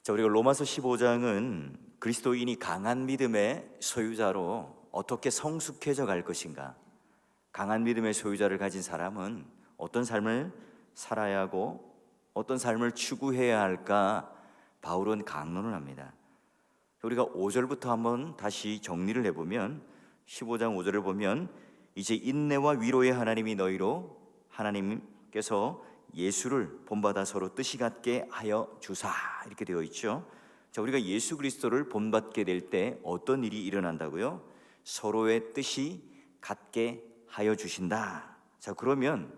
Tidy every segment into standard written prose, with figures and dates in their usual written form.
자, 우리가 로마서 15장은 그리스도인이 강한 믿음의 소유자로 어떻게 성숙해져 갈 것인가, 강한 믿음의 소유자를 가진 사람은 어떤 삶을 살아야 하고 어떤 삶을 추구해야 할까 바울은 강론을 합니다. 우리가 5절부터 한번 다시 정리를 해보면 15장 5절을 보면 이제 인내와 위로의 하나님이 너희로 하나님께서 예수를 본받아 서로 뜻이 같게 하여 주사, 이렇게 되어 있죠. 자, 우리가 예수 그리스도를 본받게 될 때 어떤 일이 일어난다고요? 서로의 뜻이 같게 하여 주신다. 자, 그러면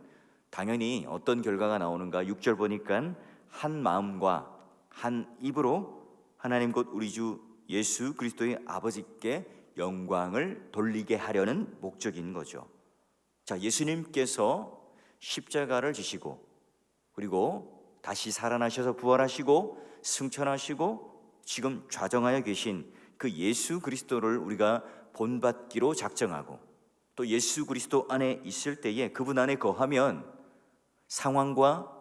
당연히 어떤 결과가 나오는가? 6절 보니까 한 마음과 한 입으로 하나님 곧 우리 주 예수 그리스도의 아버지께 영광을 돌리게 하려는 목적인 거죠. 자, 예수님께서 십자가를 지시고 그리고 다시 살아나셔서 부활하시고 승천하시고 지금 좌정하여 계신 그 예수 그리스도를 우리가 본받기로 작정하고 또 예수 그리스도 안에 있을 때에 그분 안에 거하면 상황과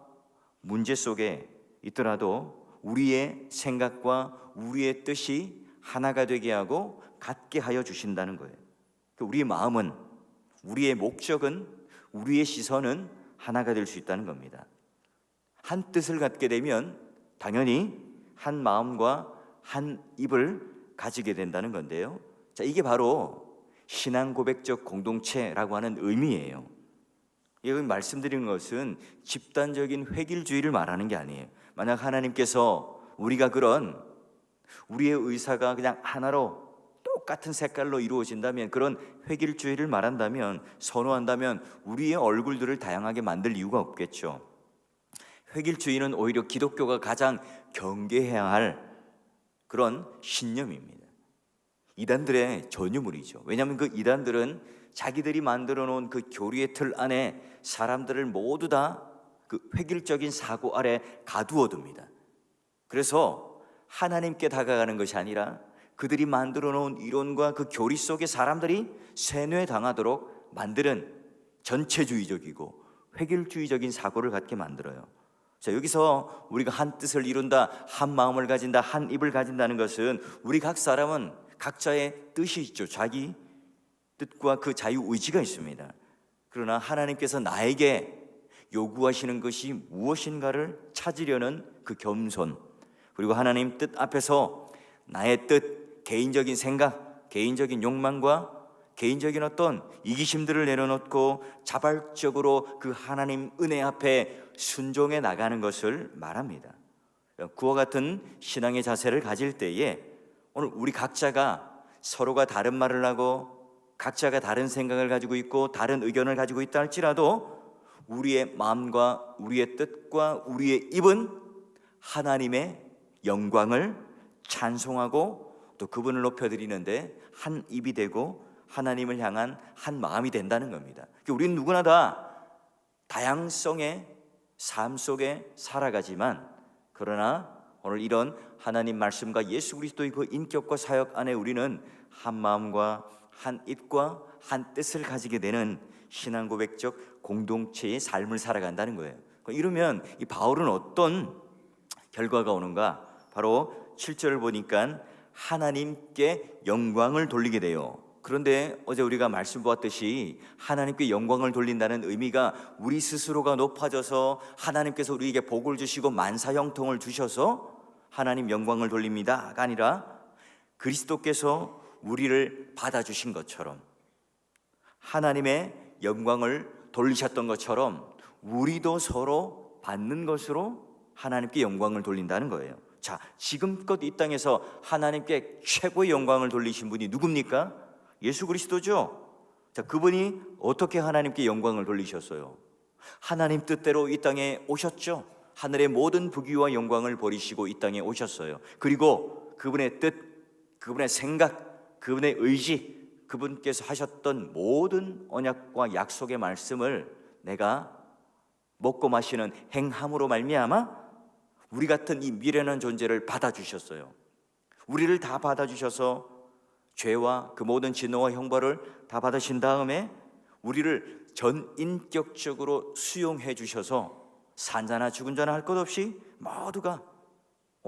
문제 속에 있더라도 우리의 생각과 우리의 뜻이 하나가 되게 하고 같게 하여 주신다는 거예요. 우리의 마음은, 우리의 목적은, 우리의 시선은 하나가 될 수 있다는 겁니다. 한 뜻을 갖게 되면 당연히 한 마음과 한 입을 가지게 된다는 건데요. 자, 이게 바로 신앙 고백적 공동체라고 하는 의미예요. 여기 말씀드리는 것은 집단적인 획일주의를 말하는 게 아니에요. 만약 하나님께서 우리가 그런 우리의 의사가 그냥 하나로 똑같은 색깔로 이루어진다면, 그런 획일주의를 말한다면, 선호한다면 우리의 얼굴들을 다양하게 만들 이유가 없겠죠. 획일주의는 오히려 기독교가 가장 경계해야 할 그런 신념입니다. 이단들의 전유물이죠. 왜냐하면 그 이단들은 자기들이 만들어 놓은 그 교리의 틀 안에 사람들을 모두 다 그 획일적인 사고 아래 가두어 둡니다. 그래서 하나님께 다가가는 것이 아니라 그들이 만들어 놓은 이론과 그 교리 속에 사람들이 세뇌당하도록 만드는 전체주의적이고 획일주의적인 사고를 갖게 만들어요. 자, 여기서 우리가 한 뜻을 이룬다, 한 마음을 가진다, 한 입을 가진다는 것은 우리 각 사람은 각자의 뜻이 있죠. 자기 뜻과 그 자유의지가 있습니다. 그러나 하나님께서 나에게 요구하시는 것이 무엇인가를 찾으려는 그 겸손, 그리고 하나님 뜻 앞에서 나의 뜻, 개인적인 생각, 개인적인 욕망과 개인적인 어떤 이기심들을 내려놓고 자발적으로 그 하나님 은혜 앞에 순종해 나가는 것을 말합니다. 그와 같은 신앙의 자세를 가질 때에 오늘 우리 각자가 서로가 다른 말을 하고 각자가 다른 생각을 가지고 있고 다른 의견을 가지고 있다 할지라도 우리의 마음과 우리의 뜻과 우리의 입은 하나님의 영광을 찬송하고 또 그분을 높여드리는데 한 입이 되고 하나님을 향한 한 마음이 된다는 겁니다. 우리는 누구나 다 다양성의 삶 속에 살아가지만, 그러나 오늘 이런 하나님 말씀과 예수 그리스도의 그 인격과 사역 안에 우리는 한 마음과 한 입과 한 뜻을 가지게 되는 신앙 고백적 공동체의 삶을 살아간다는 거예요. 이러면 이 바울은 어떤 결과가 오는가? 바로 7절을 보니까 하나님께 영광을 돌리게 돼요. 그런데 어제 우리가 말씀 보았듯이 하나님께 영광을 돌린다는 의미가 우리 스스로가 높아져서 하나님께서 우리에게 복을 주시고 만사 형통을 주셔서 하나님 영광을 돌립니다가 아니라 그리스도께서 우리를 받아주신 것처럼 하나님의 영광을 돌리셨던 것처럼 우리도 서로 받는 것으로 하나님께 영광을 돌린다는 거예요. 자, 지금껏 이 땅에서 하나님께 최고의 영광을 돌리신 분이 누굽니까? 예수 그리스도죠. 자, 그분이 어떻게 하나님께 영광을 돌리셨어요? 하나님 뜻대로 이 땅에 오셨죠. 하늘의 모든 부귀와 영광을 버리시고 이 땅에 오셨어요. 그리고 그분의 뜻, 그분의 생각, 그분의 의지, 그분께서 하셨던 모든 언약과 약속의 말씀을 내가 먹고 마시는 행함으로 말미암아 우리 같은 이 미련한 존재를 받아주셨어요. 우리를 다 받아주셔서 죄와 그 모든 진노와 형벌을 다 받으신 다음에 우리를 전인격적으로 수용해 주셔서 산자나 죽은 자나 할 것 없이 모두가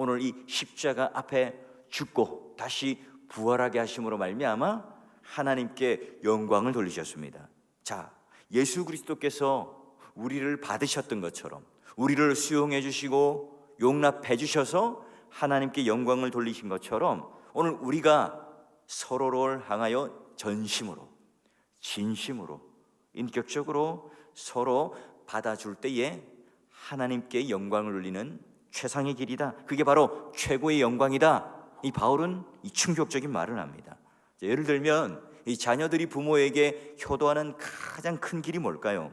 오늘 이 십자가 앞에 죽고 다시 부활하게 하심으로 말미암아 하나님께 영광을 돌리셨습니다. 자, 예수 그리스도께서 우리를 받으셨던 것처럼 우리를 수용해 주시고 용납해 주셔서 하나님께 영광을 돌리신 것처럼 오늘 우리가 서로를 향하여 전심으로, 진심으로, 인격적으로 서로 받아줄 때에 하나님께 영광을 돌리는 최상의 길이다. 그게 바로 최고의 영광이다. 이 바울은 이 충격적인 말을 합니다. 예를 들면 이 자녀들이 부모에게 효도하는 가장 큰 길이 뭘까요?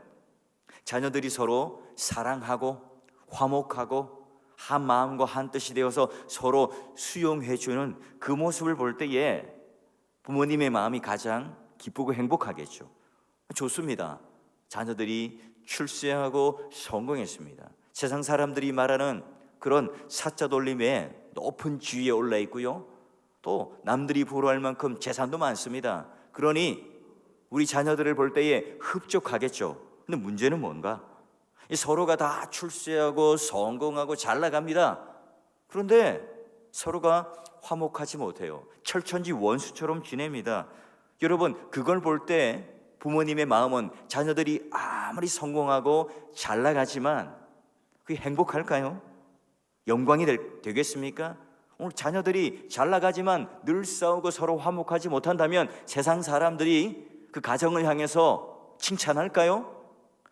자녀들이 서로 사랑하고 화목하고 한 마음과 한 뜻이 되어서 서로 수용해 주는 그 모습을 볼 때에 부모님의 마음이 가장 기쁘고 행복하겠죠. 좋습니다. 자녀들이 출세하고 성공했습니다. 세상 사람들이 말하는 그런 사자 돌림에 높은 지위에 올라 있고요, 또 남들이 부러워할 만큼 재산도 많습니다. 그러니 우리 자녀들을 볼 때에 흡족하겠죠. 근데 문제는 뭔가? 서로가 다 출세하고 성공하고 잘 나갑니다. 그런데 서로가 화목하지 못해요. 철천지 원수처럼 지냅니다. 여러분, 그걸 볼 때 부모님의 마음은 자녀들이 아무리 성공하고 잘 나가지만 그게 행복할까요? 영광이 되겠습니까? 오늘 자녀들이 잘 나가지만 늘 싸우고 서로 화목하지 못한다면 세상 사람들이 그 가정을 향해서 칭찬할까요?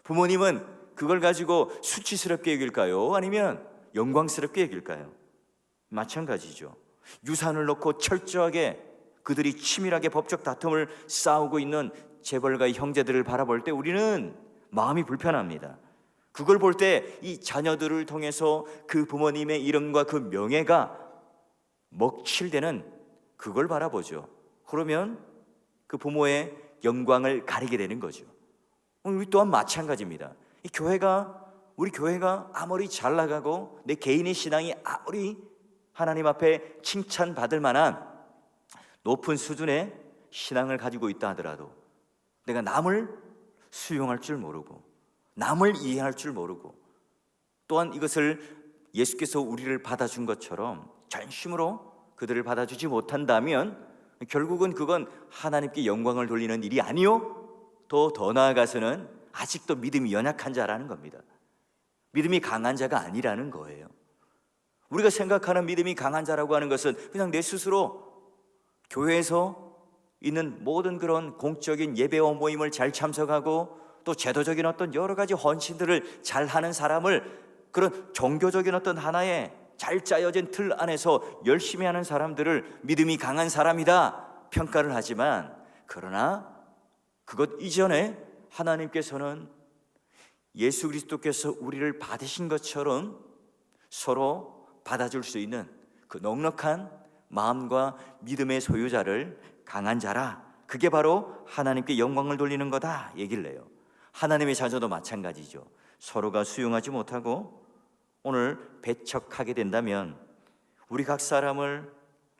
부모님은 그걸 가지고 수치스럽게 여길까요? 아니면 영광스럽게 여길까요? 마찬가지죠. 유산을 놓고 철저하게 그들이 치밀하게 법적 다툼을 싸우고 있는 재벌가의 형제들을 바라볼 때 우리는 마음이 불편합니다. 그걸 볼 때 이 자녀들을 통해서 그 부모님의 이름과 그 명예가 먹칠되는 그걸 바라보죠. 그러면 그 부모의 영광을 가리게 되는 거죠. 우리 또한 마찬가지입니다. 우리 교회가 아무리 잘 나가고 내 개인의 신앙이 아무리 하나님 앞에 칭찬받을 만한 높은 수준의 신앙을 가지고 있다 하더라도 내가 남을 수용할 줄 모르고 남을 이해할 줄 모르고 또한 이것을 예수께서 우리를 받아준 것처럼 전심으로 그들을 받아주지 못한다면 결국은 그건 하나님께 영광을 돌리는 일이 아니요, 더 나아가서는 아직도 믿음이 연약한 자라는 겁니다. 믿음이 강한 자가 아니라는 거예요. 우리가 생각하는 믿음이 강한 자라고 하는 것은 그냥 내 스스로 교회에서 있는 모든 그런 공적인 예배와 모임을 잘 참석하고 또 제도적인 어떤 여러 가지 헌신들을 잘 하는 사람을 그런 종교적인 어떤 하나의 잘 짜여진 틀 안에서 열심히 하는 사람들을 믿음이 강한 사람이다 평가를 하지만, 그러나 그것 이전에 하나님께서는 예수 그리스도께서 우리를 받으신 것처럼 서로 받아줄 수 있는 그 넉넉한 마음과 믿음의 소유자를 강한 자라, 그게 바로 하나님께 영광을 돌리는 거다 얘기를 해요. 하나님의 자녀도 마찬가지죠. 서로가 수용하지 못하고 오늘 배척하게 된다면 우리 각 사람을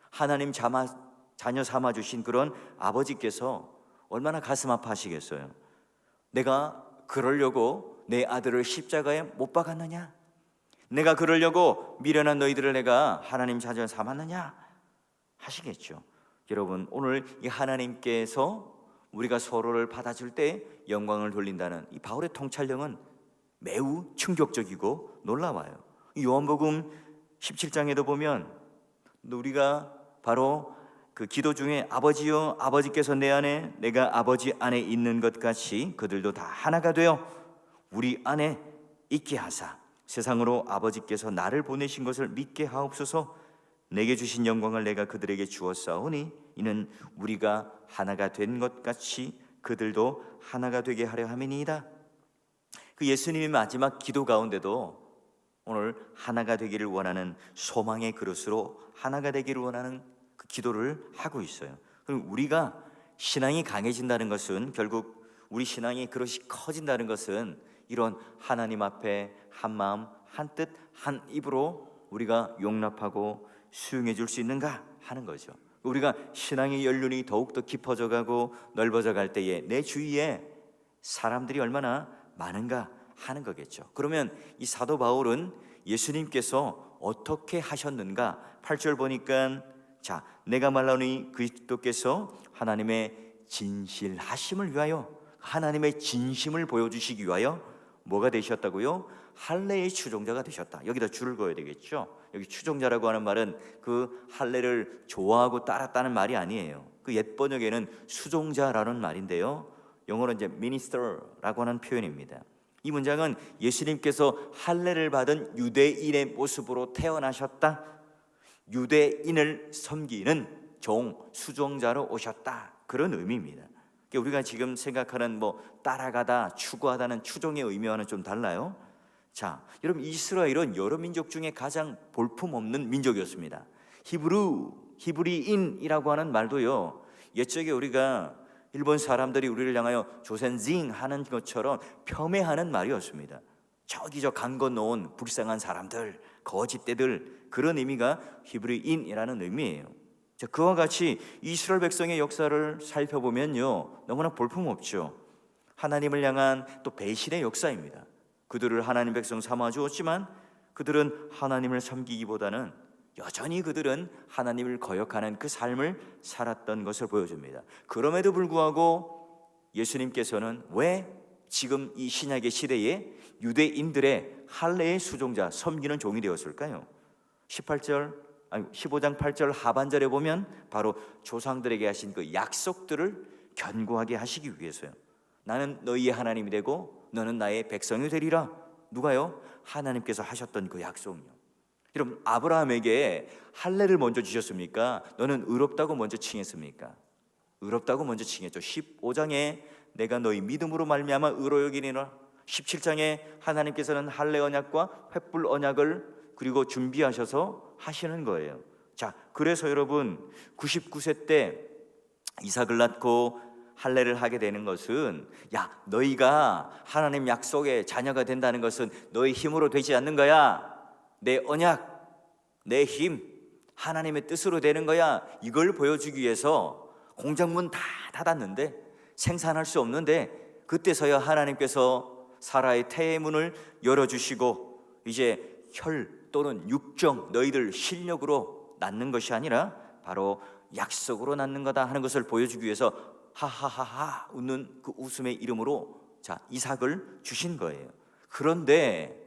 하나님 자녀 삼아주신 그런 아버지께서 얼마나 가슴 아파하시겠어요. 내가 그러려고 내 아들을 십자가에 못 박았느냐? 내가 그러려고 미련한 너희들을 내가 하나님 자녀 삼았느냐? 하시겠죠. 여러분, 오늘 이 하나님께서 우리가 서로를 받아줄 때 영광을 돌린다는 이 바울의 통찰령은 매우 충격적이고 놀라워요. 요한복음 17장에도 보면 우리가 바로 그 기도 중에 아버지여 아버지께서 내 안에 내가 아버지 안에 있는 것 같이 그들도 다 하나가 되어 우리 안에 있게 하사 세상으로 아버지께서 나를 보내신 것을 믿게 하옵소서. 내게 주신 영광을 내가 그들에게 주었사오니 이는 우리가 하나가 된 것 같이 그들도 하나가 되게 하려 함이니이다. 그 예수님의 마지막 기도 가운데도 오늘 하나가 되기를 원하는 소망의 그릇으로 하나가 되기를 원하는 그 기도를 하고 있어요. 그럼 우리가 신앙이 강해진다는 것은, 결국 우리 신앙의 그릇이 커진다는 것은 이런 하나님 앞에 한 마음 한 뜻 한 입으로 우리가 용납하고 수용해 줄 수 있는가 하는 거죠. 우리가 신앙의 연륜이 더욱더 깊어져 가고 넓어져 갈 때에 내 주위에 사람들이 얼마나 많은가 하는 거겠죠. 그러면 이 사도 바울은 예수님께서 어떻게 하셨는가? 8절 보니까 자, 내가 말하노니 그리스도께서 하나님의 진실하심을 위하여, 하나님의 진심을 보여주시기 위하여 뭐가 되셨다고요? 할례의 추종자가 되셨다. 여기다 줄을 그어야 되겠죠. 여기 추종자라고 하는 말은 그 할례를 좋아하고 따랐다는 말이 아니에요. 그 옛 번역에는 수종자라는 말인데요, 영어로 이제 minister라고 하는 표현입니다. 이 문장은 예수님께서 할례를 받은 유대인의 모습으로 태어나셨다, 유대인을 섬기는 종, 수종자로 오셨다, 그런 의미입니다. 우리가 지금 생각하는 따라가다, 추구하다는 추종의 의미와는 좀 달라요. 자, 여러분, 이스라엘은 여러 민족 중에 가장 볼품없는 민족이었습니다. 히브리인이라고 하는 말도요, 옛적에 우리가 일본 사람들이 우리를 향하여 조센징 하는 것처럼 폄훼하는 말이었습니다. 저기 저 강 건너온 불쌍한 사람들, 거짓대들, 그런 의미가 히브리인이라는 의미예요. 자, 그와 같이 이스라엘 백성의 역사를 살펴보면요, 너무나 볼품없죠. 하나님을 향한 또 배신의 역사입니다. 그들을 하나님 백성 삼아 주었지만 그들은 하나님을 섬기기보다는 여전히 그들은 하나님을 거역하는 그 삶을 살았던 것을 보여줍니다. 그럼에도 불구하고 예수님께서는 왜 지금 이 신약의 시대에 유대인들의 할례의 수종자, 섬기는 종이 되었을까요? 15장 8절 하반절에 보면 바로 조상들에게 하신 그 약속들을 견고하게 하시기 위해서요. 나는 너희의 하나님이 되고 너는 나의 백성이 되리라. 누가요? 하나님께서 하셨던 그 약속이요. 여러분, 아브라함에게 할례를 먼저 주셨습니까? 너는 의롭다고 먼저 칭했습니까? 의롭다고 먼저 칭했죠. 15장에 내가 너희 믿음으로 말미암아 의로 여기리라. 17장에 하나님께서는 할례 언약과 횃불 언약을 그리고 준비하셔서 하시는 거예요. 자, 그래서 여러분 99세 때 이삭을 낳고 할례를 하게 되는 것은, 야, 너희가 하나님 약속의 자녀가 된다는 것은 너희 힘으로 되지 않는 거야. 내 언약, 내 힘, 하나님의 뜻으로 되는 거야. 이걸 보여주기 위해서 공장문 다 닫았는데, 생산할 수 없는데, 그때서야 하나님께서 사라의 태의 문을 열어주시고 이제 혈 또는 육정, 너희들 실력으로 낳는 것이 아니라 바로 약속으로 낳는 거다 하는 것을 보여주기 위해서 하하하하 웃는 그 웃음의 이름으로 자, 이삭을 주신 거예요. 그런데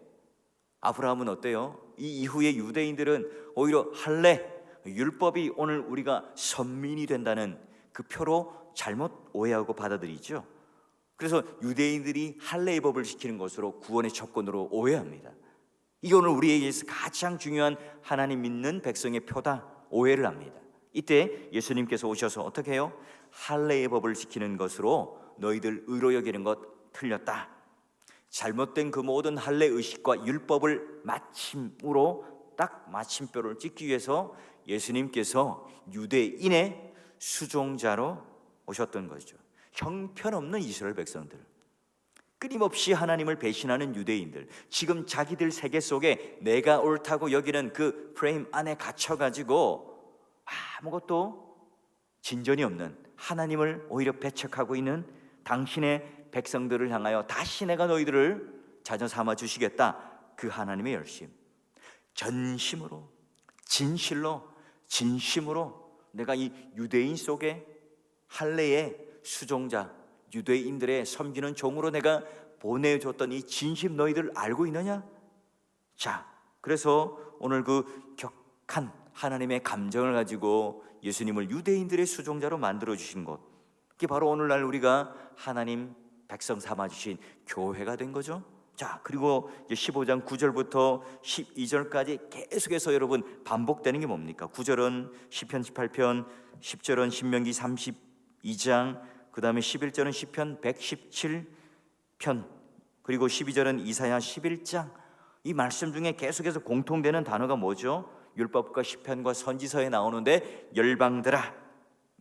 아브라함은 어때요? 이 이후에 유대인들은 오히려 할례, 율법이 오늘 우리가 선민이 된다는 그 표로 잘못 오해하고 받아들이죠. 그래서 유대인들이 할례의 법을 지키는 것으로 구원의 조건으로 오해합니다. 이게 오늘 우리에게 가장 중요한 하나님 믿는 백성의 표다, 오해를 합니다. 이때 예수님께서 오셔서 어떻게 해요? 할례의 법을 지키는 것으로 너희들 의로 여기는 것 틀렸다. 잘못된 그 모든 할례 의식과 율법을 마침으로 딱 마침표를 찍기 위해서 예수님께서 유대인의 수종자로 오셨던 거죠. 형편없는 이스라엘 백성들, 끊임없이 하나님을 배신하는 유대인들, 지금 자기들 세계 속에 내가 옳다고 여기는 그 프레임 안에 갇혀가지고 아무것도 진전이 없는, 하나님을 오히려 배척하고 있는 당신의 백성들을 향하여 다시 내가 너희들을 자녀 삼아 주시겠다, 그 하나님의 열심, 전심으로 진실로 진심으로 내가 이 유대인 속에 할례의 수종자, 유대인들의 섬기는 종으로 내가 보내줬던 이 진심 너희들 알고 있느냐? 자, 그래서 오늘 그 격한 하나님의 감정을 가지고 예수님을 유대인들의 수종자로 만들어 주신 것, 그게 바로 오늘날 우리가 하나님 백성 삼아 주신 교회가 된 거죠. 자, 그리고 15장 9절부터 12절까지 계속해서 여러분 반복되는 게 뭡니까? 9절은 시편 18편, 10절은 신명기 32장, 그 다음에 11절은 시편 117편, 그리고 12절은 이사야 11장. 이 말씀 중에 계속해서 공통되는 단어가 뭐죠? 율법과 시편과 선지서에 나오는데 열방들아,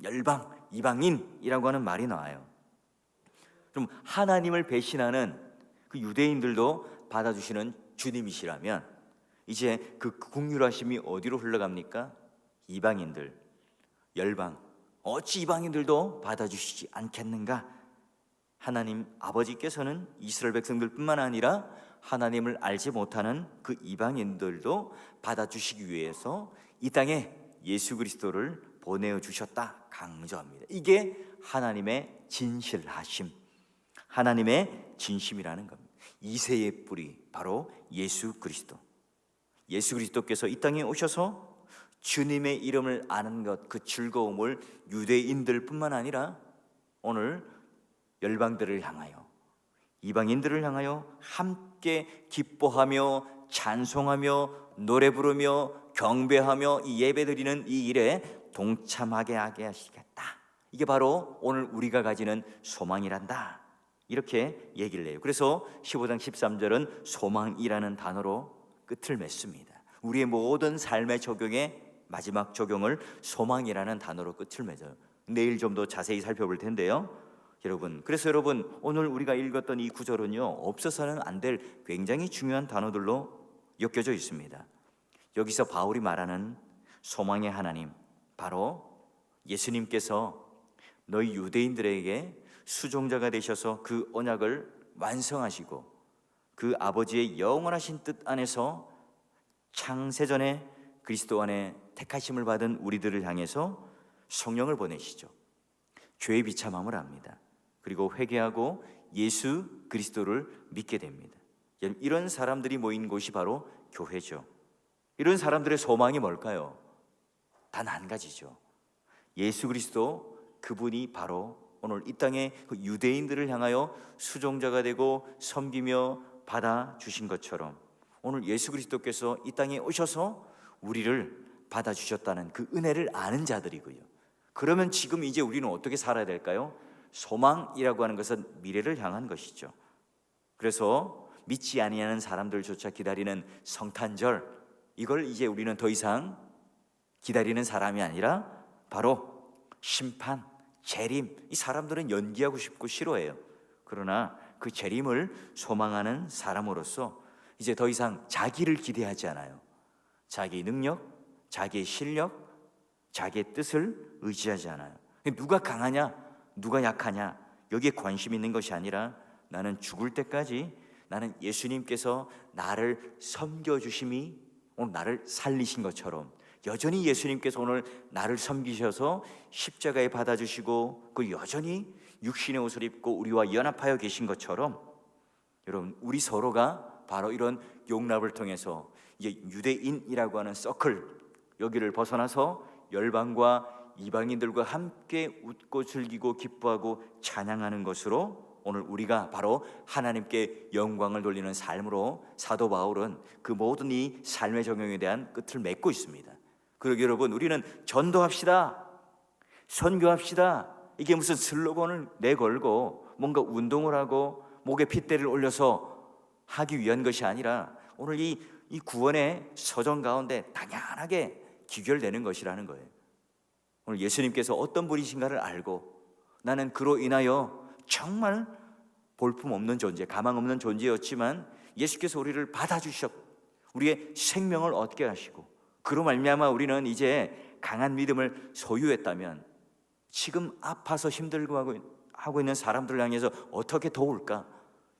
열방, 이방인이라고 하는 말이 나와요. 좀 하나님을 배신하는 그 유대인들도 받아주시는 주님이시라면 이제 그 긍휼하심이 어디로 흘러갑니까? 이방인들, 열방, 어찌 이방인들도 받아주시지 않겠는가? 하나님 아버지께서는 이스라엘 백성들뿐만 아니라 하나님을 알지 못하는 그 이방인들도 받아주시기 위해서 이 땅에 예수 그리스도를 보내어 주셨다 강조합니다. 이게 하나님의 진실하심, 하나님의 진심이라는 겁니다. 이세의 뿌리 바로 예수 그리스도. 예수 그리스도께서 이 땅에 오셔서 주님의 이름을 아는 것, 그 즐거움을 유대인들 뿐만 아니라 오늘 열방들을 향하여, 이방인들을 향하여 함께 기뻐하며 찬송하며 노래 부르며 경배하며 이 예배드리는 이 일에 동참하게 하게 하시겠다. 이게 바로 오늘 우리가 가지는 소망이란다, 이렇게 얘기를 해요. 그래서 15장 13절은 소망이라는 단어로 끝을 맺습니다. 우리의 모든 삶의 적용에 마지막 적용을 소망이라는 단어로 끝을 맺어요. 내일 좀 더 자세히 살펴볼 텐데요, 여러분. 그래서 여러분, 오늘 우리가 읽었던 이 구절은요, 없어서는 안 될 굉장히 중요한 단어들로 엮여져 있습니다. 여기서 바울이 말하는 소망의 하나님, 바로 예수님께서 너희 유대인들에게 수종자가 되셔서 그 언약을 완성하시고 그 아버지의 영원하신 뜻 안에서 창세전에 그리스도 안에 택하심을 받은 우리들을 향해서 성령을 보내시죠. 죄의 비참함을 압니다. 그리고 회개하고 예수 그리스도를 믿게 됩니다. 이런 사람들이 모인 곳이 바로 교회죠. 이런 사람들의 소망이 뭘까요? 단 한 가지죠. 예수 그리스도, 그분이 바로 오늘 이 땅에 그 유대인들을 향하여 수종자가 되고 섬기며 받아주신 것처럼 오늘 예수 그리스도께서 이 땅에 오셔서 우리를 받아주셨다는 그 은혜를 아는 자들이고요. 그러면 지금 이제 우리는 어떻게 살아야 될까요? 소망이라고 하는 것은 미래를 향한 것이죠. 그래서 믿지 아니하는 사람들조차 기다리는 성탄절, 이걸 이제 우리는 더 이상 기다리는 사람이 아니라 바로 심판, 재림, 이 사람들은 연기하고 싶고 싫어해요. 그러나 그 재림을 소망하는 사람으로서 이제 더 이상 자기를 기대하지 않아요. 자기 능력, 자기의 실력, 자기의 뜻을 의지하지 않아요. 누가 강하냐, 누가 약하냐, 여기에 관심 있는 것이 아니라 나는 죽을 때까지 나는 예수님께서 나를 섬겨주심이 오늘 나를 살리신 것처럼 여전히 예수님께서 오늘 나를 섬기셔서 십자가에 받아주시고 그 여전히 육신의 옷을 입고 우리와 연합하여 계신 것처럼 여러분, 우리 서로가 바로 이런 용납을 통해서 이제 유대인이라고 하는 서클, 여기를 벗어나서 열방과 이방인들과 함께 웃고 즐기고 기뻐하고 찬양하는 것으로 오늘 우리가 바로 하나님께 영광을 돌리는 삶으로 사도 바울은 그 모든 이 삶의 적용에 대한 끝을 맺고 있습니다. 그러기 여러분, 우리는 전도합시다, 선교합시다, 이게 무슨 슬로건을 내걸고 뭔가 운동을 하고 목에 핏대를 올려서 하기 위한 것이 아니라 오늘 이 구원의 서정 가운데 당연하게 기결되는 것이라는 거예요. 오늘 예수님께서 어떤 분이신가를 알고 나는 그로 인하여 정말 볼품없는 존재, 가망없는 존재였지만 예수께서 우리를 받아주셨고 우리의 생명을 얻게 하시고 그로 말미암아 우리는 이제 강한 믿음을 소유했다면 지금 아파서 힘들고 하고 있는 사람들을 향해서 어떻게 도울까?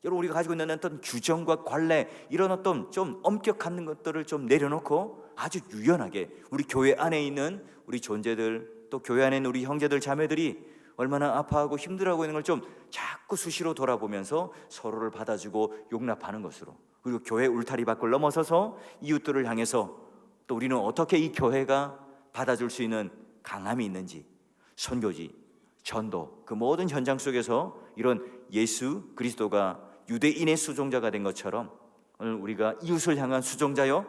여러분, 우리가 가지고 있는 어떤 규정과 관례, 이런 어떤 좀 엄격한 것들을 좀 내려놓고 아주 유연하게 우리 교회 안에 있는 우리 존재들, 또 교회 안에 있는 우리 형제들 자매들이 얼마나 아파하고 힘들어하고 있는 걸 좀 자꾸 수시로 돌아보면서 서로를 받아주고 용납하는 것으로, 그리고 교회 울타리 밖을 넘어서서 이웃들을 향해서 또 우리는 어떻게 이 교회가 받아줄 수 있는 강함이 있는지, 선교지, 전도, 그 모든 현장 속에서 이런 예수 그리스도가 유대인의 수종자가 된 것처럼 오늘 우리가 이웃을 향한 수종자요,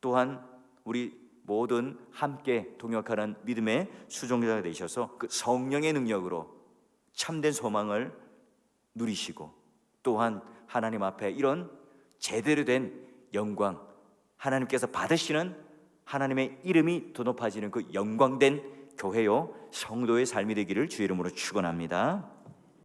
또한 우리 모든 함께 동역하는 믿음의 수종자가 되셔서 그 성령의 능력으로 참된 소망을 누리시고 또한 하나님 앞에 이런 제대로 된 영광, 하나님께서 받으시는 하나님의 이름이 더 높아지는 그 영광된 교회요 성도의 삶이 되기를 주의 이름으로 축원합니다.